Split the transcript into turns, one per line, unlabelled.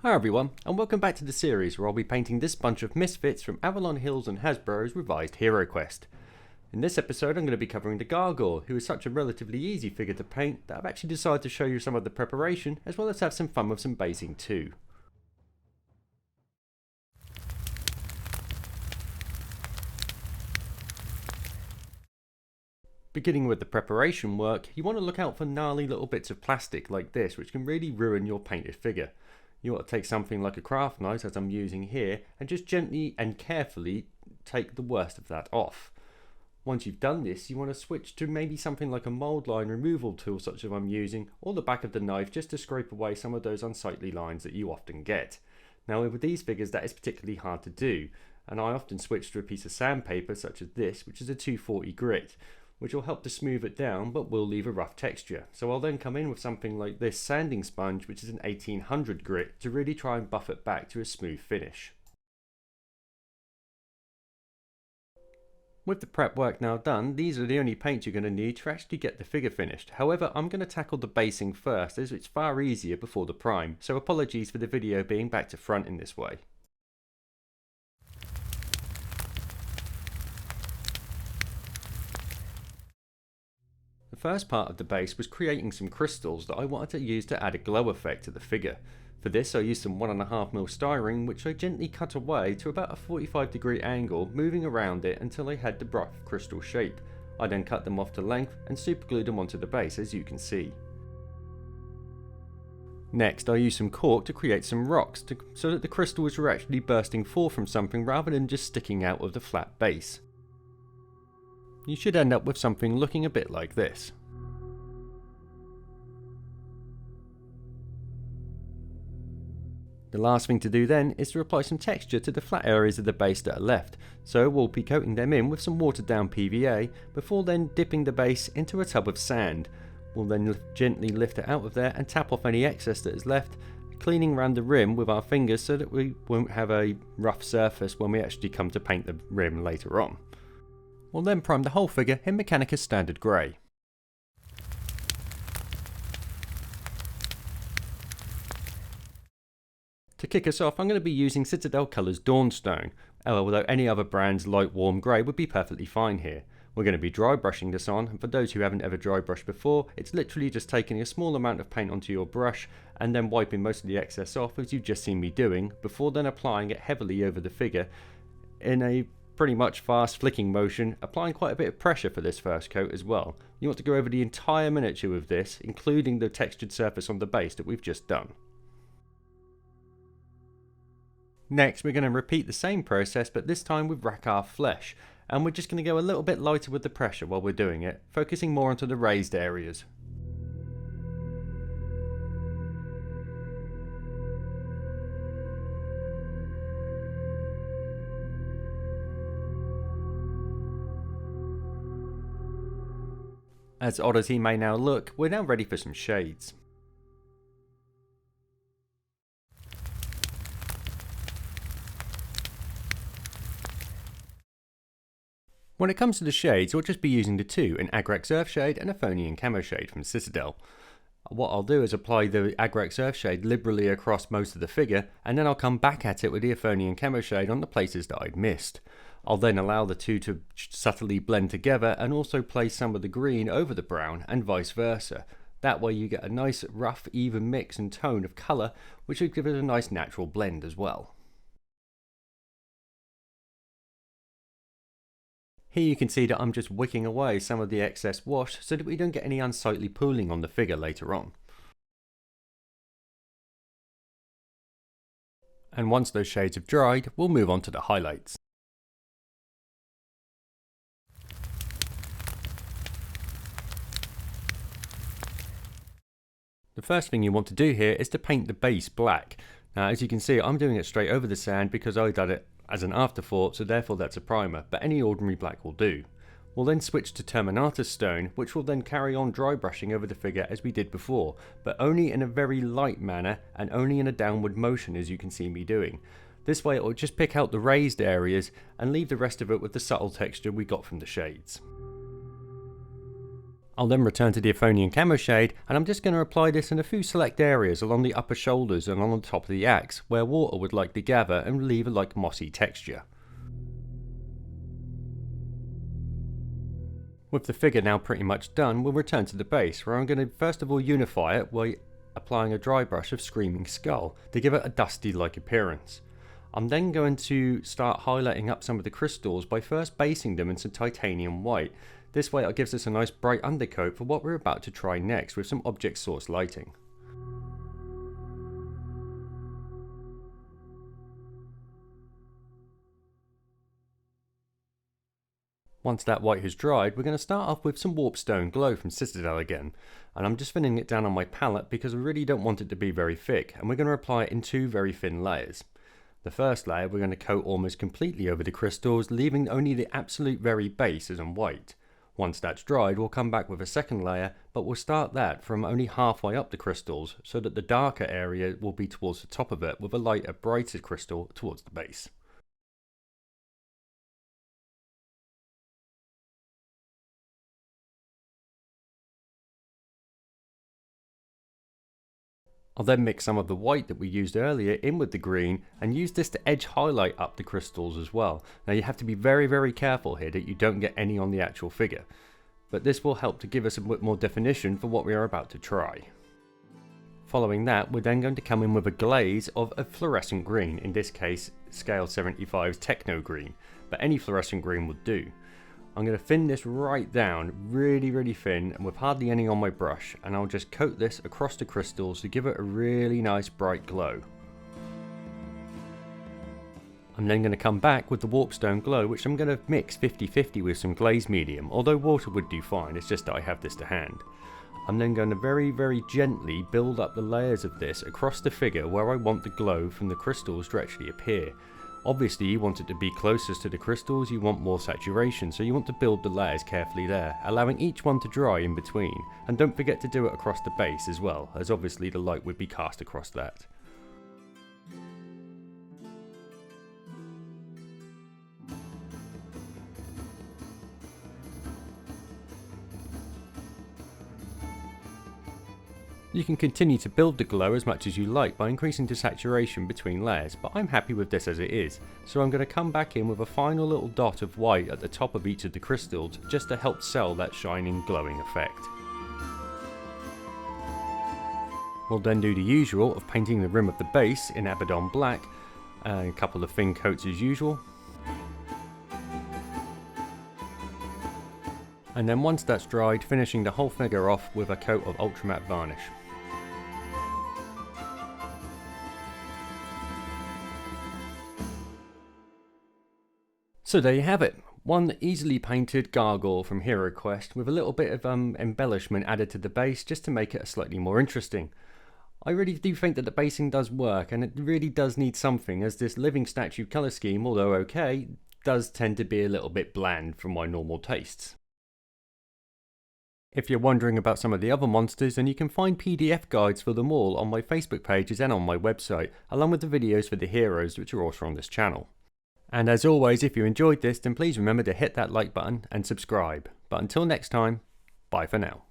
Hi everyone, and welcome back to the series where I'll be painting this bunch of misfits from Avalon Hills and Hasbro's revised HeroQuest. In this episode I'm going to be covering the Gargoyle, who is such a relatively easy figure to paint that I've actually decided to show you some of the preparation as well as have some fun with some basing too. Beginning with the preparation work, you want to look out for gnarly little bits of plastic like this which can really ruin your painted figure. You want to take something like a craft knife, as I'm using here, and just gently and carefully take the worst of that off. Once you've done this, you want to switch to maybe something like a mould line removal tool such as I'm using, or the back of the knife, just to scrape away some of those unsightly lines that you often get. Now with these figures that is particularly hard to do, and I often switch to a piece of sandpaper such as this, which is a 240 grit, which will help to smooth it down but will leave a rough texture. So I'll then come in with something like this sanding sponge, which is an 1800 grit, to really try and buff it back to a smooth finish. With the prep work now done, these are the only paints you're going to need to actually get the figure finished. However, I'm going to tackle the basing first, as it's far easier before the prime, so apologies for the video being back to front in this way. The first part of the base was creating some crystals that I wanted to use to add a glow effect to the figure. For this I used some 1.5mm styrene, which I gently cut away to about a 45-degree angle, moving around it until I had the rough crystal shape. I then cut them off to length and superglued them onto the base, as you can see. Next I used some cork to create some rocks so that the crystals were actually bursting forth from something rather than just sticking out of the flat base. You should end up with something looking a bit like this. The last thing to do then is to apply some texture to the flat areas of the base that are left, so we'll be coating them in with some watered down PVA before then dipping the base into a tub of sand. We'll then gently lift it out of there and tap off any excess that is left, cleaning around the rim with our fingers so that we won't have a rough surface when we actually come to paint the rim later on. We'll then prime the whole figure in Mechanicus Standard Grey. To kick us off, I'm going to be using Citadel Colours Dawnstone, although any other brand's light warm grey would be perfectly fine here. We're going to be dry brushing this on, and for those who haven't ever dry brushed before, it's literally just taking a small amount of paint onto your brush and then wiping most of the excess off, as you've just seen me doing, before then applying it heavily over the figure in a pretty much fast flicking motion, applying quite a bit of pressure for this first coat as well. You want to go over the entire miniature with this, including the textured surface on the base that we've just done. Next we're going to repeat the same process, but this time with Rakarth Flesh, and we're just going to go a little bit lighter with the pressure while we're doing it, focusing more onto the raised areas. As odd as he may now look, we're now ready for some shades. When it comes to the shades, we'll just be using the two, an Agrax Earthshade and Athonian Camoshade from Citadel. What I'll do is apply the Agrax Earthshade liberally across most of the figure, and then I'll come back at it with the Athonian Camoshade on the places that I'd missed. I'll then allow the two to subtly blend together and also place some of the green over the brown and vice versa. That way you get a nice rough even mix and tone of colour, which will give it a nice natural blend as well. Here you can see that I'm just wicking away some of the excess wash so that we don't get any unsightly pooling on the figure later on. And once those shades have dried, we'll move on to the highlights. The first thing you want to do here is to paint the base black. Now as you can see, I'm doing it straight over the sand because I did it as an afterthought, so therefore that's a primer, but any ordinary black will do. We'll then switch to Terminatus Stone, which will then carry on dry brushing over the figure as we did before, but only in a very light manner and only in a downward motion, as you can see me doing. This way it will just pick out the raised areas and leave the rest of it with the subtle texture we got from the shades. I'll then return to the Athonian Camoshade, and I'm just going to apply this in a few select areas along the upper shoulders and on the top of the axe, where water would likely gather and leave a like mossy texture. With the figure now pretty much done, we'll return to the base, where I'm going to first of all unify it by applying a dry brush of Screaming Skull to give it a dusty-like appearance. I'm then going to start highlighting up some of the crystals by first basing them in some titanium white. This way it gives us a nice bright undercoat for what we're about to try next with some object source lighting. Once that white has dried, we're going to start off with some Warpstone Glow from Citadel again, and I'm just thinning it down on my palette because I really don't want it to be very thick, and we're going to apply it in two very thin layers. The first layer we're going to coat almost completely over the crystals, leaving only the absolute very base as in white. Once that's dried, we'll come back with a second layer, but we'll start that from only halfway up the crystals, so that the darker area will be towards the top of it with a lighter, brighter crystal towards the base. I'll then mix some of the white that we used earlier in with the green and use this to edge highlight up the crystals as well. Now you have to be very careful here that you don't get any on the actual figure, but this will help to give us a bit more definition for what we are about to try. Following that, we're then going to come in with a glaze of a fluorescent green, in this case Scale 75's Techno Green, but any fluorescent green would do. I'm going to thin this right down, really thin, and with hardly any on my brush, and I'll just coat this across the crystals to give it a really nice bright glow. I'm then going to come back with the Warpstone Glow, which I'm going to mix 50-50 with some glaze medium, although water would do fine, it's just that I have this to hand. I'm then going to very gently build up the layers of this across the figure where I want the glow from the crystals to actually appear. Obviously you want it to be closest to the crystals, you want more saturation, so you want to build the layers carefully there, allowing each one to dry in between, and don't forget to do it across the base as well, as obviously the light would be cast across that. You can continue to build the glow as much as you like by increasing the saturation between layers, but I'm happy with this as it is, so I'm going to come back in with a final little dot of white at the top of each of the crystals just to help sell that shining glowing effect. We'll then do the usual of painting the rim of the base in Abaddon Black, and a couple of thin coats as usual. And then once that's dried, finishing the whole figure off with a coat of ultramatte varnish. So there you have it, one easily painted Gargoyle from HeroQuest with a little bit of embellishment added to the base just to make it slightly more interesting. I really do think that the basing does work, and it really does need something, as this living statue colour scheme, although okay, does tend to be a little bit bland for my normal tastes. If you're wondering about some of the other monsters, then you can find PDF guides for them all on my Facebook pages and on my website, along with the videos for the heroes which are also on this channel. And as always, if you enjoyed this, then please remember to hit that like button and subscribe. But until next time, bye for now.